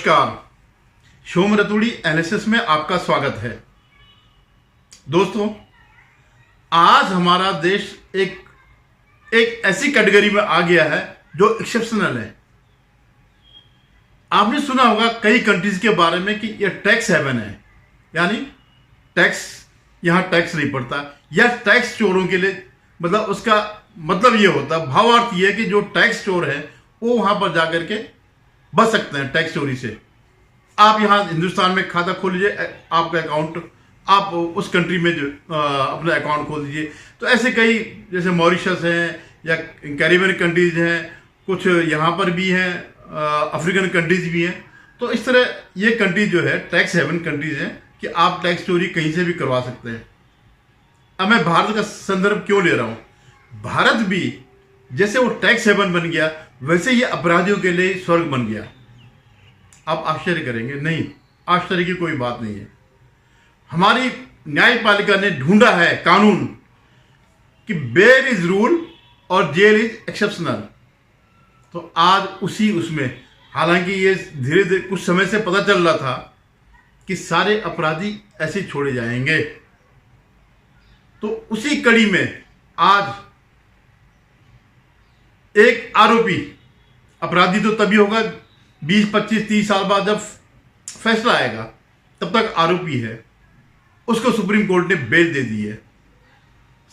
नमस्कार। शोम रतूड़ी एनालिसिस में आपका स्वागत है। दोस्तों, आज हमारा देश एक ऐसी कैटेगरी में आ गया है जो एक्सेप्शनल है। आपने सुना होगा कई कंट्रीज के बारे में कि यह टैक्स हेवन है, यानी यहां टैक्स नहीं पड़ता, या टैक्स चोरों के लिए, मतलब उसका मतलब यह होता है, भावार्थ यह है कि जो टैक्स चोर है वो वहां पर जाकर के बच सकते हैं टैक्स चोरी से। आप यहाँ हिंदुस्तान में खाता खोल लीजिए, आपका अकाउंट, आप उस कंट्री में जो अपना अकाउंट खोल दीजिए। तो ऐसे कई, जैसे मॉरिशस हैं या कैरिबियन कंट्रीज हैं, कुछ यहाँ पर भी हैं, अफ्रीकन कंट्रीज भी हैं। तो इस तरह ये कंट्रीज जो है टैक्स हेवन कंट्रीज हैं कि आप टैक्स चोरी कहीं से भी करवा सकते हैं। अब मैं भारत का संदर्भ क्यों ले रहा हूँ? भारत भी जैसे वो टैक्स हेवन बन गया, वैसे ये अपराधियों के लिए स्वर्ग बन गया। आप आश्चर्य करेंगे, नहीं, आश्चर्य की कोई बात नहीं है। हमारी न्यायपालिका ने ढूंढा है कानून कि बेल इज रूल और जेल इज एक्सेप्शनल। तो आज उसमें, हालांकि ये धीरे धीरे कुछ समय से पता चल रहा था कि सारे अपराधी ऐसे छोड़े जाएंगे, तो उसी कड़ी में आज एक आरोपी, अपराधी तो तभी होगा 20, 25, 30 साल बाद जब फैसला आएगा, तब तक आरोपी है, उसको सुप्रीम कोर्ट ने बेल दे दी है।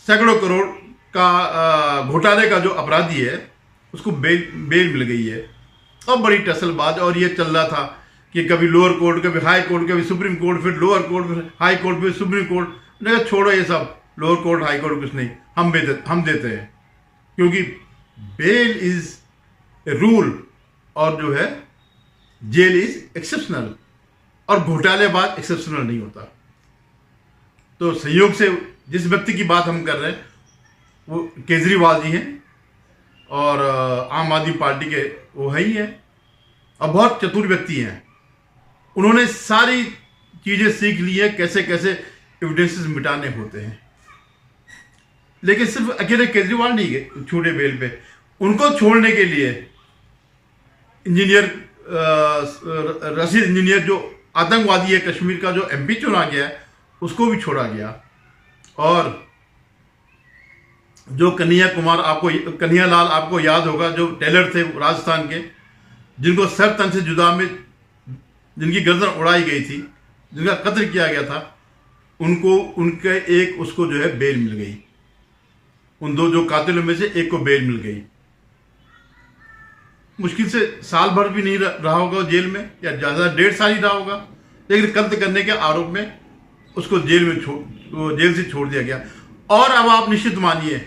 सैकड़ों करोड़ का घोटाले का जो अपराधी है उसको बेल मिल गई है। अब बड़ी टसलबाज, और ये चल रहा था कि कभी लोअर कोर्ट, कभी हाई कोर्ट, कभी सुप्रीम कोर्ट, फिर लोअर कोर्ट, फिर हाई कोर्ट, फिर सुप्रीम कोर्ट। ने छोड़ो ये सब, लोअर कोर्ट हाई कोर्ट कुछ नहीं, हम देते हैं, क्योंकि बेल इज रूल और जो है जेल इज एक्सेप्शनल, और घोटालेबाज एक्सेप्शनल नहीं होता। तो संयोग से जिस व्यक्ति की बात हम कर रहे हैं वो केजरीवाल जी हैं, और आम आदमी पार्टी के वो है ही है, और बहुत चतुर व्यक्ति हैं। उन्होंने सारी चीजें सीख ली है, कैसे कैसे एविडेंसेस मिटाने होते हैं। लेकिन सिर्फ अकेले केजरीवाल नहीं गए छूटे बेल पे, उनको छोड़ने के लिए इंजीनियर, रशीद इंजीनियर, जो आतंकवादी है कश्मीर का, जो एमपी चुना गया है, उसको भी छोड़ा गया। और जो कन्हैया लाल आपको याद होगा, जो टेलर थे राजस्थान के, जिनको सर तन से जुदा में जिनकी गर्दन उड़ाई गई थी, जिनका कत्ल किया गया था, उसको जो है बेल मिल गई। उन दो जो कातिलों में से एक को बेल मिल गई। मुश्किल से साल भर भी नहीं रहा होगा जेल में, या ज्यादा 1.5 साल ही रहा होगा, लेकिन कत्ल करने के आरोप में उसको जेल से छोड़ दिया गया। और अब आप निश्चित मानिए,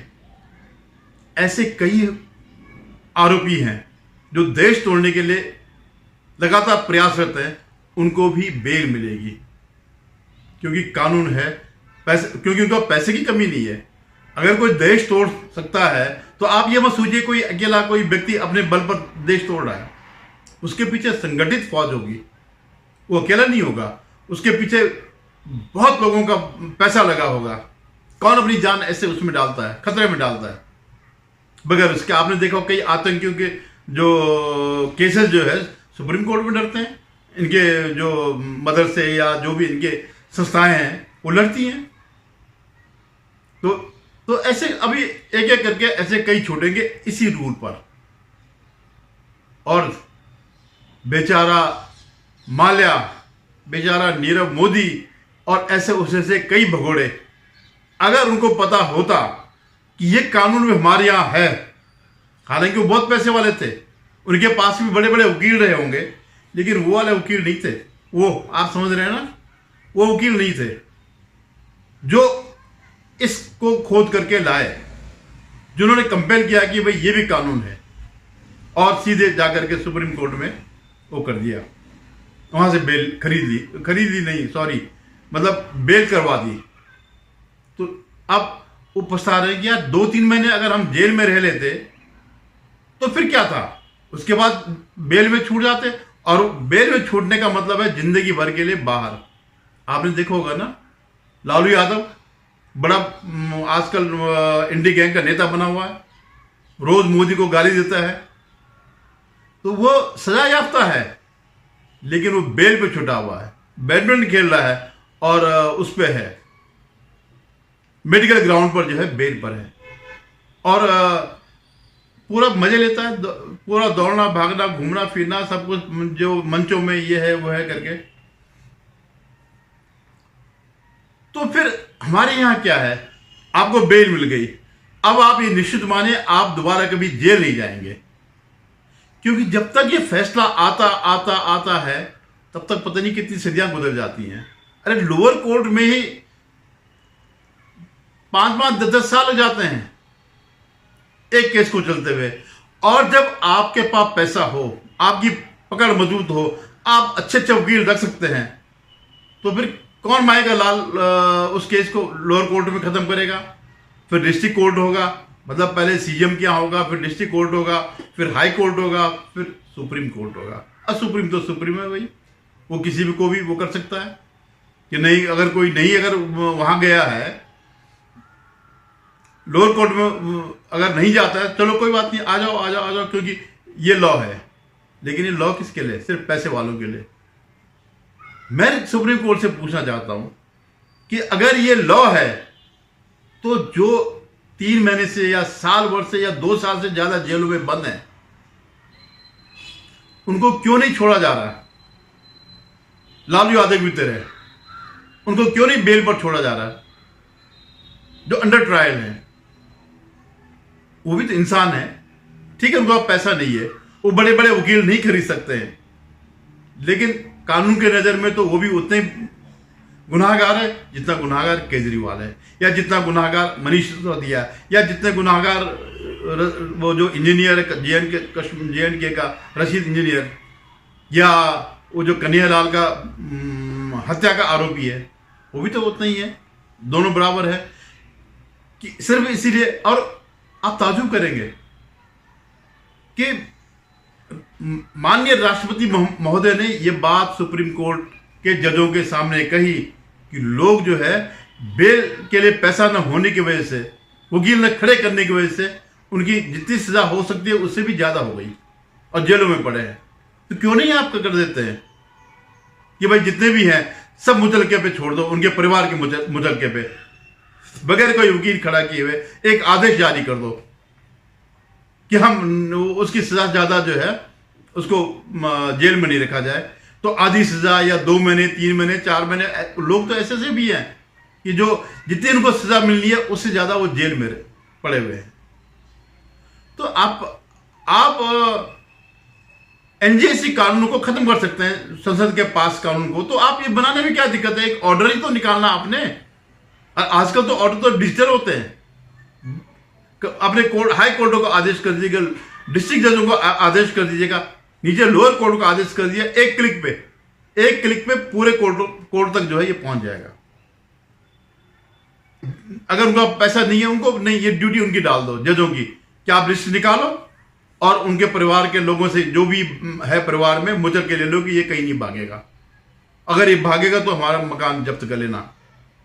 ऐसे कई आरोपी हैं जो देश तोड़ने के लिए लगातार प्रयासरत हैं, उनको भी बेल मिलेगी, क्योंकि कानून है, क्योंकि उनको पैसे की कमी नहीं है। अगर कोई देश तोड़ सकता है तो आप ये मत सोचिए कोई अकेला कोई व्यक्ति अपने बल पर देश तोड़ रहा है। उसके पीछे संगठित फौज होगी, वो अकेला नहीं होगा, उसके पीछे बहुत लोगों का पैसा लगा होगा। कौन अपनी जान ऐसे उसमें डालता है, खतरे में डालता है बगैर उसके? आपने देखा कई आतंकियों के जो केसेस जो है सुप्रीम कोर्ट में लड़ते हैं, इनके जो मदरसे या जो भी इनके संस्थाएं हैं वो लड़ती हैं। तो ऐसे अभी एक एक करके ऐसे कई छूटेंगे इसी रूल पर। और बेचारा माल्या, बेचारा नीरव मोदी और ऐसे से कई भगोड़े, अगर उनको पता होता कि ये कानून में हमारे यहां है, हालांकि वो बहुत पैसे वाले थे, उनके पास भी बड़े बड़े वकील रहे होंगे, लेकिन वो वाले वकील नहीं थे। वो आप समझ रहे हैं ना, वो वकील नहीं थे जो इसको खोद करके लाए, जिन्होंने कंपेल किया कि भाई ये भी कानून है, और सीधे जाकर के सुप्रीम कोर्ट में वो कर दिया, वहां से बेल खरीद ली नहीं, सॉरी, मतलब बेल करवा दी। तो अब वो पछता रहे कि यार 2-3 महीने अगर हम जेल में रह लेते तो फिर क्या था, उसके बाद बेल में छूट जाते। और बेल में छूटने का मतलब है जिंदगी भर के लिए बाहर। आपने देखा होगा ना, लालू यादव बड़ा आजकल इंडी गैंग का नेता बना हुआ है, रोज मोदी को गाली देता है, तो वो सजा याफ्ता है। लेकिन वो बेल पे छुटा हुआ है, बैडमिंटन खेल रहा है और उस पे है, मेडिकल ग्राउंड पर जो है बेल पर है, और पूरा मजे लेता है, पूरा दौड़ना भागना घूमना फिरना सब कुछ जो मंचों में ये है वो है करके। तो फिर हमारे यहाँ क्या है, आपको बेल मिल गई, अब आप ये निश्चित माने आप दोबारा कभी जेल नहीं जाएंगे, क्योंकि जब तक ये फैसला आता आता आता है तब तक पता नहीं कितनी सदियां गुजर जाती हैं। अरे लोअर कोर्ट में ही 5-5 10-10 साल हो जाते हैं एक केस को चलते हुए, और जब आपके पास पैसा हो, आपकी पकड़ मजबूत हो, आप अच्छे अच्छे वकील रख सकते हैं, तो फिर कौन माएगा लाल उस केस को लोअर कोर्ट में खत्म करेगा? फिर डिस्ट्रिक्ट कोर्ट होगा, मतलब पहले सीएम क्या होगा, फिर डिस्ट्रिक्ट कोर्ट होगा, फिर हाई कोर्ट होगा, फिर सुप्रीम कोर्ट होगा। अब सुप्रीम तो सुप्रीम है भाई, वो किसी भी को भी वो कर सकता है कि नहीं, अगर कोई नहीं अगर वहां गया है लोअर कोर्ट में अगर नहीं जाता है, चलो कोई बात नहीं, आ जाओ आ जाओ आ जाओ, क्योंकि ये लॉ है। लेकिन ये लॉ किसके लिए? सिर्फ पैसे वालों के लिए। मैं सुप्रीम कोर्ट से पूछना चाहता हूं कि अगर ये लॉ है तो जो 3 महीने से या साल भर से या 2 साल से ज्यादा जेलों में बंद है उनको क्यों नहीं छोड़ा जा रहा? लालू यादव भी तेरे, उनको क्यों नहीं बेल पर छोड़ा जा रहा? जो अंडर ट्रायल है वो भी तो इंसान है, ठीक है, उनको पैसा नहीं है, वो बड़े बड़े वकील नहीं खरीद सकते हैं, लेकिन कानून के नजर में तो वो भी उतने गुनाहगार है जितना गुनाहगार केजरीवाल है, या जितना गुनाहगार मनीष सिसोदिया, या जितने गुनाहगार वो जो इंजीनियर है जे.एन.के का रशीद इंजीनियर, या वो जो कन्हैयालाल का हत्या का आरोपी है, वो भी तो उतना ही है, दोनों बराबर है। कि सिर्फ इसीलिए, और आप ताजुब करेंगे कि माननीय राष्ट्रपति महोदय ने यह बात सुप्रीम कोर्ट के जजों के सामने कही कि लोग जो है बेल के लिए पैसा न होने की वजह से, वकील न खड़े करने की वजह से उनकी जितनी सजा हो सकती है उससे भी ज्यादा हो गई और जेलों में पड़े हैं। तो क्यों नहीं आप कर देते हैं कि भाई जितने भी हैं सब मुचलके पे छोड़ दो, उनके परिवार के मुचलके पे, बगैर कोई वकील खड़ा किए हुए एक आदेश जारी कर दो कि हम उसकी सजा ज्यादा जो है उसको जेल में नहीं रखा जाए, तो आधी सजा या 2 महीने 3 महीने 4 महीने, लोग तो ऐसे से भी हैं कि जो जितनी उनको सजा मिलनी है उससे ज्यादा वो जेल में पड़े हुए हैं। तो आप एनजेसी कानून को खत्म कर सकते हैं, संसद के पास कानून को, तो आप ये बनाने में क्या दिक्कत है? एक ऑर्डर ही तो निकालना आपने। आजकल तो ऑर्डर तो डिजिटल होते हैं, अपने कोर्ट हाई कोर्टों को आदेश कर दीजिएगा, डिस्ट्रिक्ट जजों को आदेश कर दीजिएगा, नीचे लोअर कोर्ट को आदेश कर दिया, एक क्लिक पे पूरे कोर्ट तक जो है ये पहुंच जाएगा। अगर उनका पैसा नहीं है, उनको नहीं, ये ड्यूटी उनकी डाल दो जजों की कि आप लिस्ट निकालो और उनके परिवार के लोगों से जो भी है परिवार में मुचल के ले लो कि ये कहीं नहीं भागेगा, अगर ये भागेगा तो हमारा मकान जब्त कर लेना,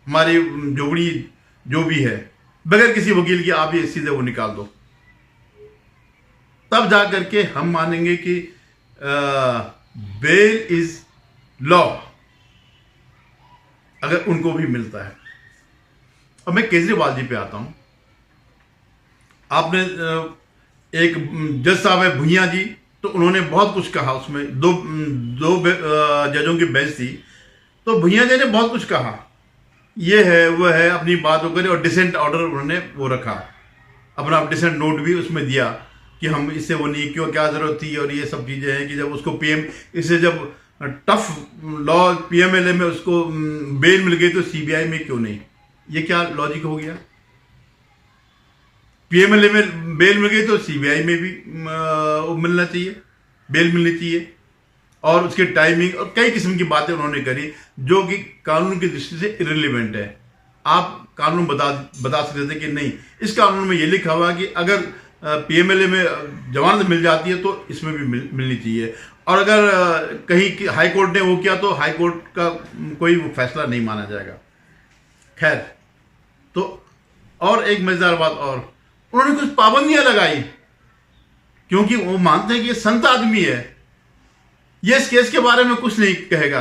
हमारी झोपड़ी जो भी है, बगैर किसी वकील की आप ये सीधे वो निकाल दो। तब जा करके हम मानेंगे कि बेल इज लॉ, अगर उनको भी मिलता है। अब मैं केजरीवाल जी पे आता हूं। आपने एक जज साहब है भुइयां जी, तो उन्होंने बहुत कुछ कहा, उसमें दो जजों की बेंच थी, तो भुइयां जी ने बहुत कुछ कहा, ये है वो है, अपनी बात वो करे, और डिसेंट ऑर्डर उन्होंने वो रखा, अपना डिसेंट नोट भी उसमें दिया कि हम इससे वो नहीं, क्यों क्या जरूरत थी, और ये सब चीजें हैं कि जब उसको पीएम, इससे जब टफ लॉ पीएमएलए में उसको बेल मिल गई तो सीबीआई में क्यों नहीं? ये क्या लॉजिक हो गया? पीएमएलए में बेल मिल गई तो सीबीआई में भी मिलना चाहिए, बेल मिलनी चाहिए, और उसके टाइमिंग और कई किस्म की बातें उन्होंने करी जो कि कानून की दृष्टि से इररिलेवेंट है। आप कानून बता सकते थे कि नहीं, इस कानून में ये लिखा हुआ कि अगर पीएमएलए में जमानत मिल जाती है तो इसमें भी मिलनी चाहिए, और अगर कहीं हाई कोर्ट ने वो किया तो हाई कोर्ट का कोई फैसला नहीं माना जाएगा। खैर, तो और एक मजेदार बात, और उन्होंने कुछ पाबंदियां लगाई, क्योंकि वो मानते हैं कि ये संत आदमी है, ये इस केस के बारे में कुछ नहीं कहेगा।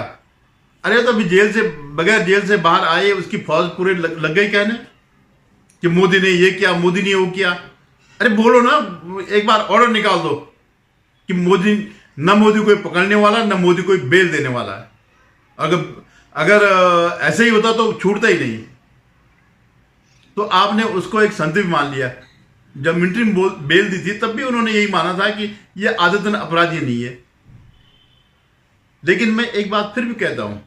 अरे तो अभी जेल से, बगैर जेल से बाहर आए उसकी फौज पूरे लग गई कहने कि मोदी ने ये किया, मोदी ने वो किया। अरे बोलो ना, एक बार ऑर्डर निकाल दो कि मोदी कोई पकड़ने वाला, न मोदी कोई बेल देने वाला है। अगर ऐसे ही होता तो छूटता ही नहीं। तो आपने उसको एक संदिग्ध मान लिया। जब मिलिट्री बेल दी थी तब भी उन्होंने यही माना था कि यह आदतन अपराधी नहीं है। लेकिन मैं एक बात फिर भी कहता हूं,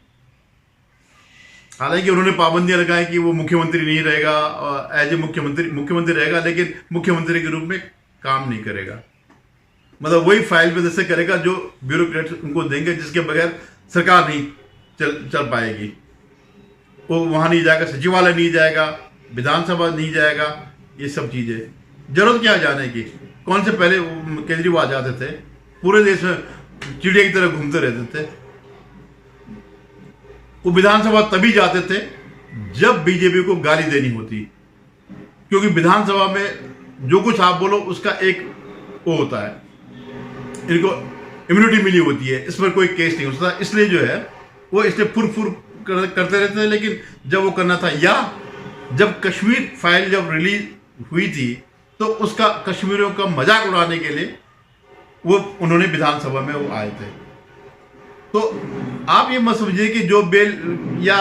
हालांकि उन्होंने पाबंदियां लगाई कि वो मुख्यमंत्री नहीं रहेगा, एज ए मुख्यमंत्री रहेगा, लेकिन मुख्यमंत्री के रूप में काम नहीं करेगा। मतलब वही फाइल पे जैसे करेगा जो ब्यूरोक्रेट्स उनको देंगे, जिसके बगैर सरकार नहीं चल पाएगी। वो वहां नहीं जाएगा, सचिवालय नहीं जाएगा, विधानसभा नहीं जाएगा, ये सब चीजें जरूरत क्या जाने की। कौन से पहले केजरीवाल जाते थे, पूरे देश में चिड़िया की तरह घूमते रहते थे। वो विधानसभा तभी जाते थे जब बीजेपी को गाली देनी होती, क्योंकि विधानसभा में जो कुछ आप बोलो उसका एक वो होता है, इनको इम्यूनिटी मिली होती है, इस पर कोई केस नहीं होता। इसलिए जो है वो इसलिए फुर करते रहते थे। लेकिन जब वो करना था, या जब कश्मीर फाइल जब रिलीज हुई थी तो उसका कश्मीरियों का मजाक उड़ाने के लिए वो उन्होंने विधानसभा में वो आए थे। तो आप ये मत समझिए कि जो बेल या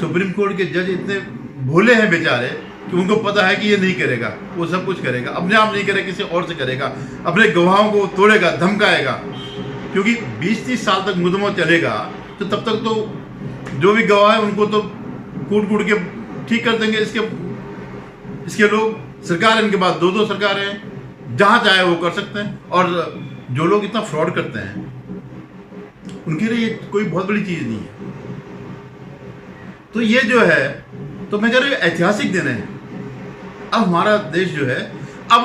सुप्रीम कोर्ट के जज इतने भोले हैं बेचारे कि उनको पता है कि ये नहीं करेगा, वो सब कुछ करेगा, अपने आप नहीं करेगा, किसी और से करेगा, अपने गवाहों को तोड़ेगा, धमकाएगा। क्योंकि 20-30 साल तक मुकदमा चलेगा तो तब तक तो जो भी गवाह है उनको तो कूट के ठीक कर देंगे। इसके लोग, सरकार इनके पास 2 सरकार हैं, जहां चाहे वो कर सकते हैं। और जो लोग इतना फ्रॉड करते हैं उनके लिए ये कोई बहुत बड़ी चीज नहीं है। तो ये जो है, तो मैं कह रहा हूं ऐतिहासिक दिन है। अब हमारा देश जो है, अब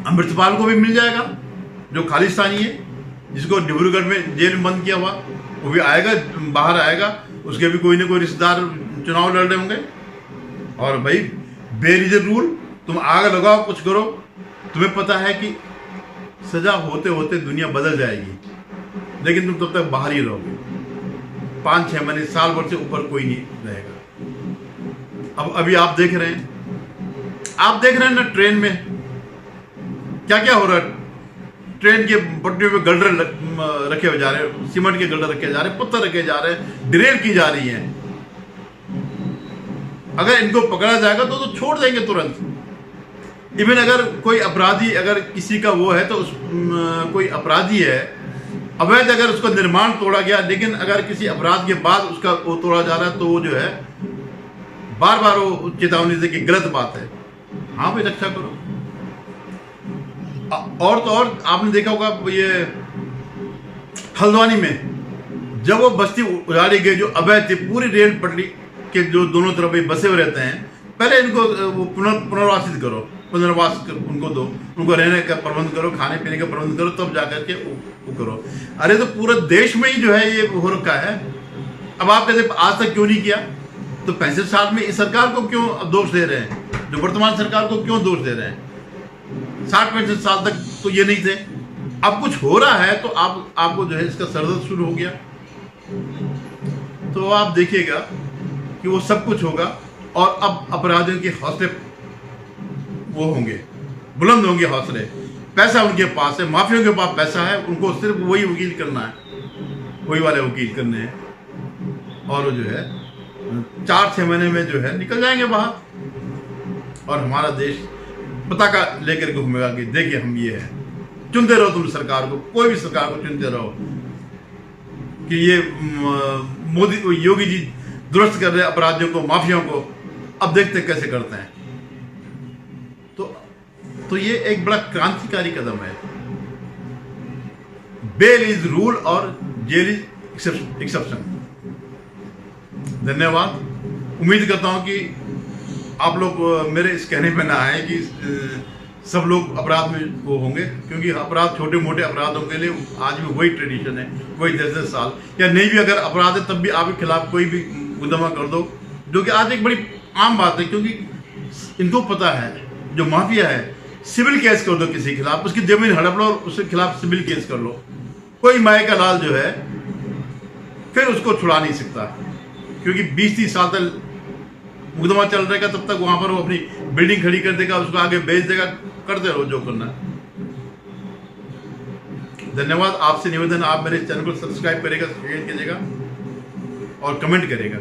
अमृतपाल को भी मिल जाएगा जो खालिस्तानी है, जिसको डिब्रूगढ़ में जेल में बंद किया हुआ, वो भी आएगा, बाहर आएगा, उसके भी कोई ना कोई रिश्तेदार चुनाव लड़ रहे होंगे। और भाई बेरिजर रूल, तुम आग लगाओ, कुछ करो, तुम्हें पता है कि सजा होते होते दुनिया बदल जाएगी, लेकिन तुम तब तक बाहर ही रहोगे। 5-6 महीने, साल भर से ऊपर कोई नहीं रहेगा। अब अभी आप देख रहे हैं ना ट्रेन में क्या क्या हो रहा है। ट्रेन के पटरियों पे गल्डर रखे हुए जा रहे हैं, सीमेंट के गल्डर रखे जा रहे हैं, पत्थर रखे जा रहे हैं, डिरेल की जा रही हैं। अगर इनको पकड़ा जाएगा तो छोड़ देंगे तुरंत। इवन अगर कोई अपराधी, अगर किसी का वो है तो कोई अपराधी है अवैध, अगर उसका निर्माण तोड़ा गया, लेकिन अगर किसी अपराध के बाद उसका वो तोड़ा जा रहा है तो वो जो है बार बार वो चेतावनी दे कि गलत बात है, हाँ भाई रक्षा करो। और तो और आपने देखा होगा ये हल्द्वानी में जब वो बस्ती उजाड़ी गई जो अवैध थी, पूरी रेल पटरी के जो दोनों तरफ बसे हुए रहते हैं, पहले इनको वो पुनर्वासित करो, पुनर्वास उनको दो, उनको रहने का प्रबंध करो, खाने पीने का प्रबंध करो, तब जाकर के वो करो। अरे तो पूरे देश में ही जो है ये हो रखा है। अब आप कहते आज तक क्यों नहीं किया, तो 65 साल में इस सरकार को क्यों दोष दे रहे हैं, जो वर्तमान सरकार को क्यों दोष दे रहे हैं। 60-65 साल तक तो ये नहीं थे, अब कुछ हो रहा है तो आपको जो है इसका सरदर्द शुरू हो गया। तो आप देखिएगा कि वो सब कुछ होगा और अब अपराधियों के हौसले वो होंगे, बुलंद होंगे हौसले। पैसा उनके पास है, माफियों के पास पैसा है, उनको सिर्फ वही वकील करना है, वही वाले वकील करने हैं, और वो जो है 4-6 महीने में जो है निकल जाएंगे बाहर। और हमारा देश पताका लेकर के घूमेगा कि देखिए हम ये हैं। चुनते रहो तुम सरकार को, कोई भी सरकार को चुनते रहो कि ये मोदी योगी जी दुरुस्त कर रहे हैं अपराधियों को, माफियाओं को, अब देखते कैसे करते हैं। तो ये एक बड़ा क्रांतिकारी कदम है। बेल इज रूल और जेल इज एक्सेप्शन। धन्यवाद। उम्मीद करता हूं कि आप लोग मेरे इस कहने पे ना आए कि सब लोग अपराध में वो होंगे, क्योंकि अपराध छोटे मोटे अपराधों के लिए आज भी वही ट्रेडिशन है, वही 10-10 साल या नहीं भी अगर अपराध है तब भी आपके खिलाफ कोई भी मुकदमा कर दो, जो कि आज एक बड़ी आम बात है। क्योंकि इनको पता है, जो माफिया है सिविल केस कर दो किसी के खिलाफ, उसकी जमीन हड़प लो और उसके खिलाफ सिविल केस कर लो। कोई माए का लाल जो है फिर उसको छुड़ा नहीं सकता, क्योंकि 20-30 साल तक मुकदमा चल रहेगा, तब तक वहां पर वो अपनी बिल्डिंग खड़ी कर देगा, उसको आगे बेच देगा। करते रहो जो करना। धन्यवाद। आपसे निवेदन, आप मेरे चैनल को सब्सक्राइब करेगा, शेयर कीजिएगा और कमेंट करेगा।